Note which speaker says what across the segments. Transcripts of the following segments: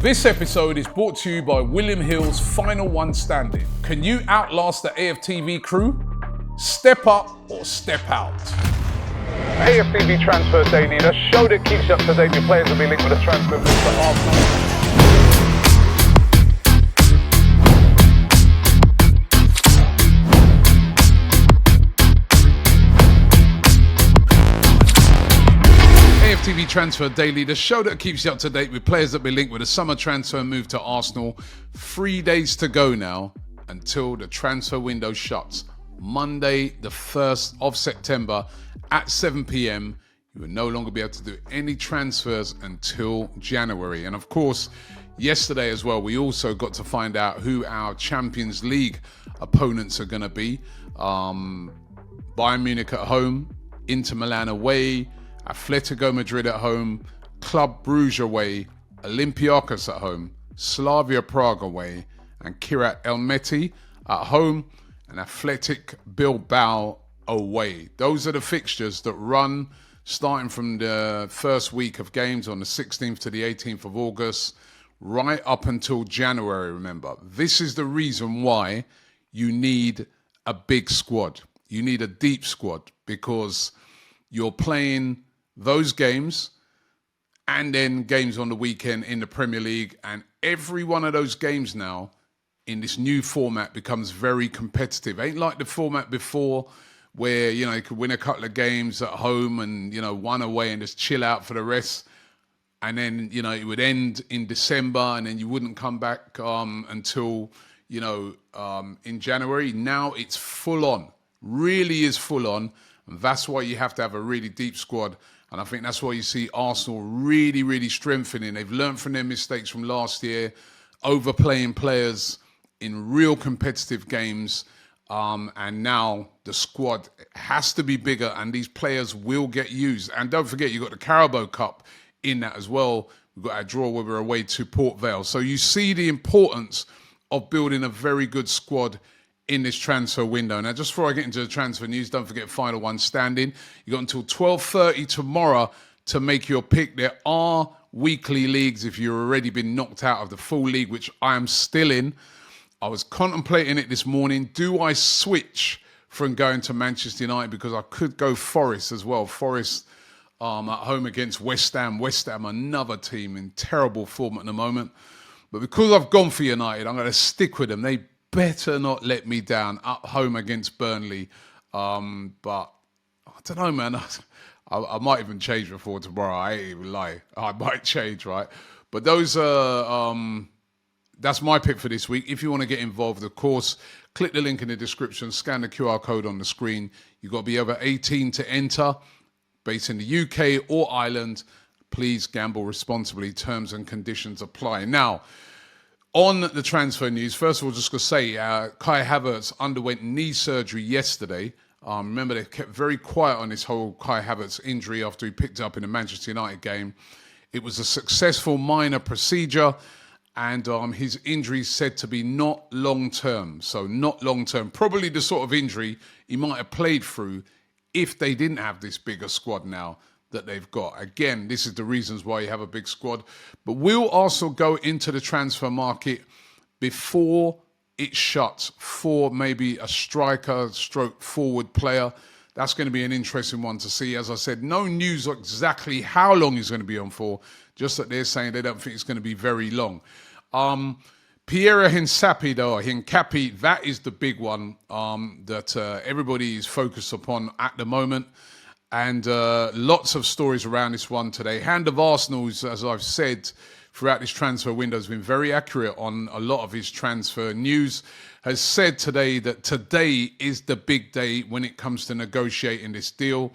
Speaker 1: This episode is brought to you by William Hill's Final One Standing. Can you outlast the AFTV crew? Step up or step out.
Speaker 2: AFTV Transfer Daily, a show that keeps you up to date. Your players will be linked with a transfer move to Arsenal.
Speaker 1: AFTV Transfer Daily, the show that keeps you up to date with players that be linked with a summer transfer move to Arsenal. 3 days to go now until the transfer window shuts. Monday, the 1st of September at 7 p.m. You will no longer be able to do any transfers until January. And of course, yesterday as well, we also got to find out who our Champions League opponents are going to be. Bayern Munich at home, Inter Milan away, Atletico Madrid at home, Club Brugge away, Olympiacos at home, Slavia Prague away, and Kirat Elmeti at home, and Athletic Bilbao away. Those are the fixtures that run starting from the first week of games on the 16th to the 18th of August, right up until January, remember. This is the reason why you need a big squad. You need a deep squad because you're playing those games and then games on the weekend in the Premier League, and every one of those games now in this new format becomes very competitive. Ain't like the format before where, you know, you could win a couple of games at home and, you know, one away and just chill out for the rest. And then, you know, it would end in December and then you wouldn't come back until, you know, in January. Now it's full on, really is full on. And that's why you have to have a really deep squad. And I think that's why you see Arsenal really, really strengthening. They've learned from their mistakes from last year, overplaying players in real competitive games. And now the squad has to be bigger and these players will get used. And don't forget, you've got the Carabao Cup in that as well. We've got our draw where we're away to Port Vale. So you see the importance of building a very good squad in this transfer window. Now, just before I get into the transfer news, don't forget Final One Standing. You got until 12:30 tomorrow to make your pick. There are weekly leagues if you've already been knocked out of the full league, which I am still in. I was contemplating it this morning. Do I switch from going to Manchester United? Because I could go Forest as well. Forest at home against West Ham. West Ham, another team in terrible form at the moment. But because I've gone for United, I'm going to stick with them. They better not let me down at home against Burnley. But I don't know, man. I might even change before tomorrow. I ain't even lie. I might change, right? But those are... that's my pick for this week. If you want to get involved, of course, click the link in the description, scan the QR code on the screen. You've got to be over 18 to enter, based in the UK or Ireland. Please gamble responsibly. Terms and conditions apply. Now, on the transfer news, first of all, just going to say, Kai Havertz underwent knee surgery yesterday. Remember, they kept very quiet on this whole Kai Havertz injury after he picked it up in the Manchester United game. It was a successful minor procedure. And his injury is said to be not long-term. So not long-term. Probably the sort of injury he might have played through if they didn't have this bigger squad now that they've got. Again, this is the reasons why you have a big squad. But we'll also go into the transfer market before it shuts for maybe a striker stroke forward player. That's going to be an interesting one to see. As I said, no news exactly how long he's going to be on for. Just that they're saying they don't think it's going to be very long. Pierre Hincapie, though, Hincapie, that is the big one that everybody is focused upon at the moment. And lots of stories around this one today. Hand of Arsenal, as I've said, throughout this transfer window has been very accurate on a lot of his transfer news. Has said today that today is the big day when it comes to negotiating this deal.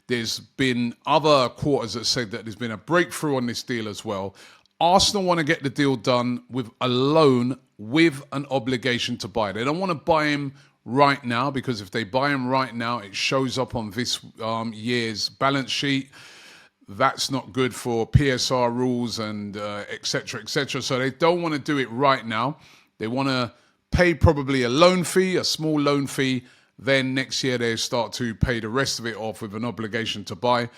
Speaker 1: There's been other quarters that said that there's been a breakthrough on this deal as well. Arsenal want to get the deal done with a loan with an obligation to buy. They don't want to buy him right now because if they buy him right now, it shows up on this year's balance sheet. That's not good for PSR rules and et cetera, et cetera. So they don't want to do it right now. They want to pay probably a loan fee, a small loan fee. Then next year they start to pay the rest of it off with an obligation to buy.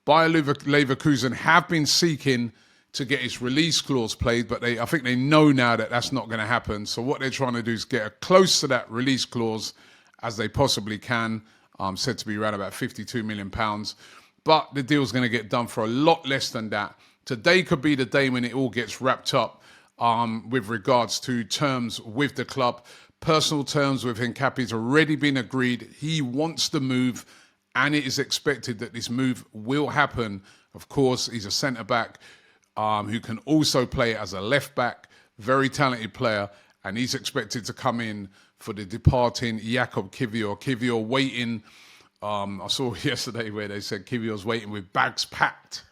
Speaker 1: Bayer Leverkusen have been seeking to get his release clause played, but I think they know now that that's not going to happen. So what they're trying to do is get as close to that release clause as they possibly can. Said to be around about £52 million. But the deal's going to get done for a lot less than that. Today could be the day when it all gets wrapped up with regards to terms with the club. Personal terms with Hincapie's already been agreed. He wants to move, and it is expected that this move will happen. Of course, he's a centre-back who can also play as a left-back, very talented player, and he's expected to come in for the departing Jakub Kiwior. Kiwior waiting. I saw yesterday where they said Kiwior's waiting with bags packed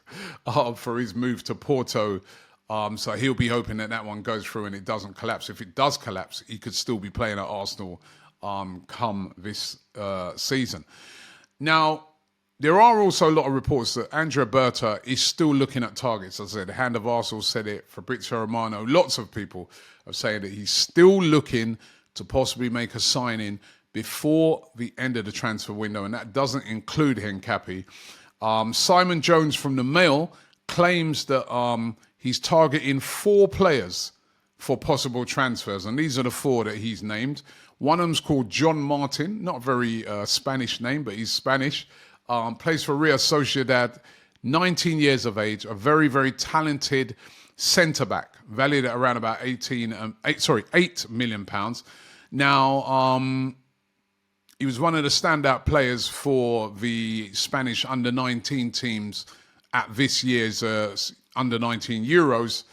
Speaker 1: for his move to Porto. So he'll be hoping that one goes through and it doesn't collapse. If it does collapse, he could still be playing at Arsenal come this season. Now, there are also a lot of reports that Andrea Berta is still looking at targets. As I said, the Hand of Arsenal said it, Fabrizio Romano, lots of people are saying that he's still looking to possibly make a signing before the end of the transfer window, and that doesn't include Hincapie. Simon Jones from the Mail claims that he's targeting 4 players for possible transfers, and these are the 4 that he's named. One of them's called John Martin, not a very Spanish name, but he's Spanish. Plays for Real Sociedad, 19 years of age, a very, very talented centre-back, valued at around about £8 million. Now, he was one of the standout players for the Spanish under-19 teams at this year's under-19 Euros,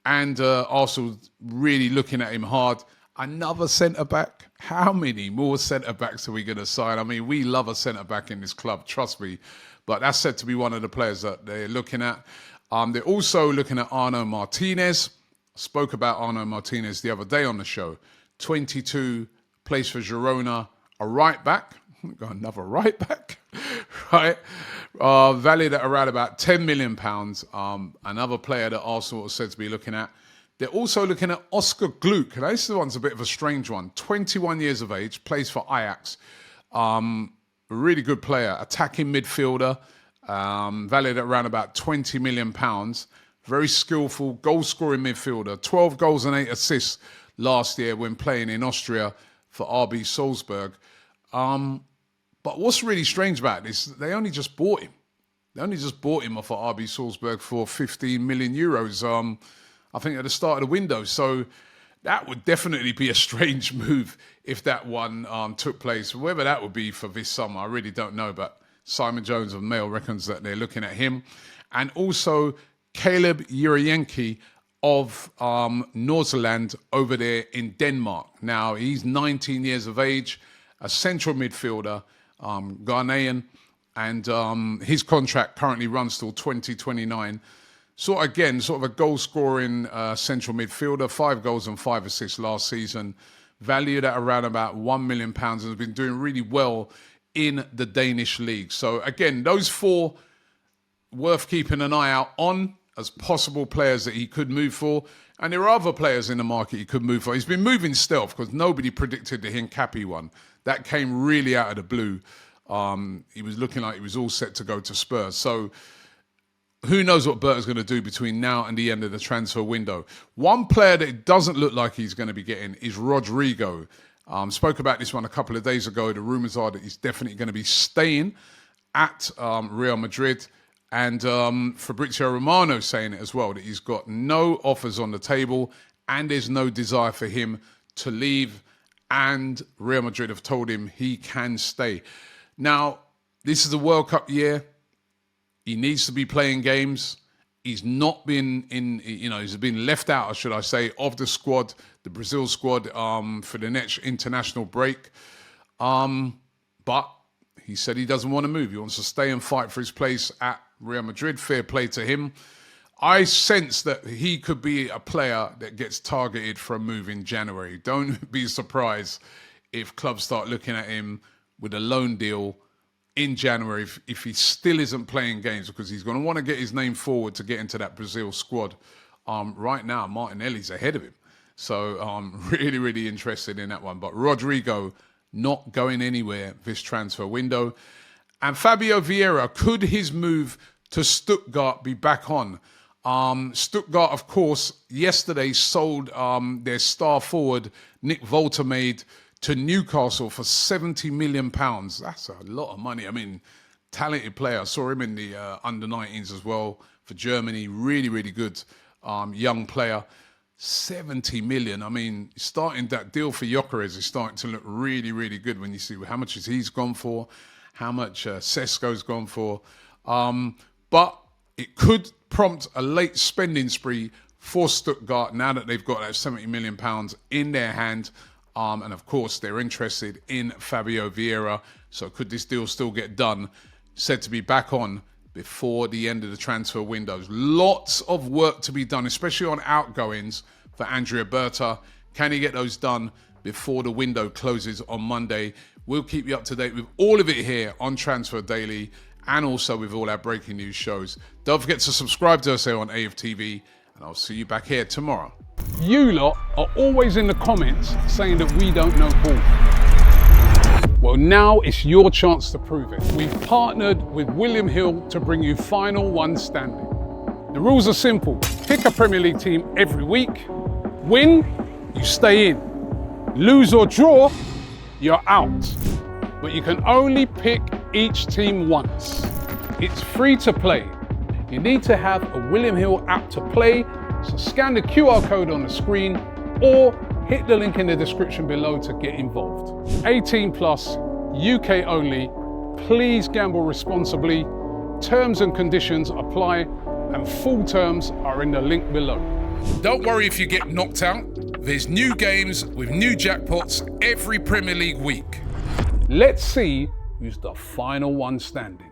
Speaker 1: and Arsenal really looking at him hard. Another centre-back? How many more centre-backs are we going to sign? I mean, we love a centre-back in this club, trust me. But that's said to be one of the players that they're looking at. They're also looking at Arno Martinez. Spoke about Arno Martinez the other day on the show. 22, plays for Girona, a right-back. Got another right-back, right? Valued at around about £10 million. Another player that Arsenal is said to be looking at. They're also looking at Oscar Gluck. Now, this one's a bit of a strange one. 21 years of age, plays for Ajax. A really good player, attacking midfielder, valued at around about £20 million. Very skillful, goal-scoring midfielder. 12 goals and 8 assists last year when playing in Austria for RB Salzburg. But what's really strange about this, they only just bought him. They only just bought him off of RB Salzburg for €15 million. I think at the start of the window. So that would definitely be a strange move if that one took place. Whether that would be for this summer, I really don't know. But Simon Jones of Mail reckons that they're looking at him. And also Caleb Jurienke of Nordsjælland over there in Denmark. Now, he's 19 years of age, a central midfielder, Ghanaian, and his contract currently runs till 2029. So again, sort of a goal-scoring central midfielder, 5 goals and 5 assists last season, valued at around about £1 million, and has been doing really well in the Danish league. So again, those 4 worth keeping an eye out on as possible players that he could move for. And there are other players in the market he could move for. He's been moving stealth because nobody predicted the Hincapie one. That came really out of the blue. He was looking like he was all set to go to Spurs. So who knows what Berta's going to do between now and the end of the transfer window. One player that it doesn't look like he's going to be getting is Rodrigo. Spoke about this one a couple of days ago. The rumours are that he's definitely going to be staying at Real Madrid. And Fabrizio Romano saying it as well, that he's got no offers on the table and there's no desire for him to leave. And Real Madrid have told him he can stay. Now, this is a World Cup year. He needs to be playing games. He's not been he's been left out, should I say, of the squad, the Brazil squad, for the next international break. But he said he doesn't want to move. He wants to stay and fight for his place at Real Madrid. Fair play to him. I sense that he could be a player that gets targeted for a move in January. Don't be surprised if clubs start looking at him with a loan deal in January if he still isn't playing games, because he's going to want to get his name forward to get into that Brazil squad. Right now, Martinelli's ahead of him. So I'm really, really interested in that one. But Rodrigo not going anywhere this transfer window. And Fabio Vieira, could his move to Stuttgart be back on? Stuttgart, of course, yesterday sold their star forward, Nick Woltermaid, to Newcastle for £70 million. That's a lot of money. I mean, talented player. I saw him in the under-19s as well for Germany. Really, really good young player. 70 million. I mean, starting that deal for Gyökeres is starting to look really, really good when you see how much he's gone for, how much Sesko's gone for. But it could prompt a late spending spree for Stuttgart now that they've got that £70 million in their hand. And of course, they're interested in Fabio Vieira. So could this deal still get done? Said to be back on before the end of the transfer windows. Lots of work to be done, especially on outgoings for Andrea Berta. Can he get those done before the window closes on Monday? We'll keep you up to date with all of it here on Transfer Daily and also with all our breaking news shows. Don't forget to subscribe to us here on AFTV, and I'll see you back here tomorrow. You lot are always in the comments saying that we don't know ball. Well, now it's your chance to prove it. We've partnered with William Hill to bring you Final One Standing. The rules are simple. Pick a Premier League team every week. Win, you stay in. Lose or draw, you're out. But you can only pick each team once. It's free to play. You need to have a William Hill app to play, so scan the QR code on the screen or hit the link in the description below to get involved. 18 plus, UK only. Please gamble responsibly. Terms and conditions apply, and full terms are in the link below. Don't worry if you get knocked out. There's new games with new jackpots every Premier League week. Let's see who's the final one standing.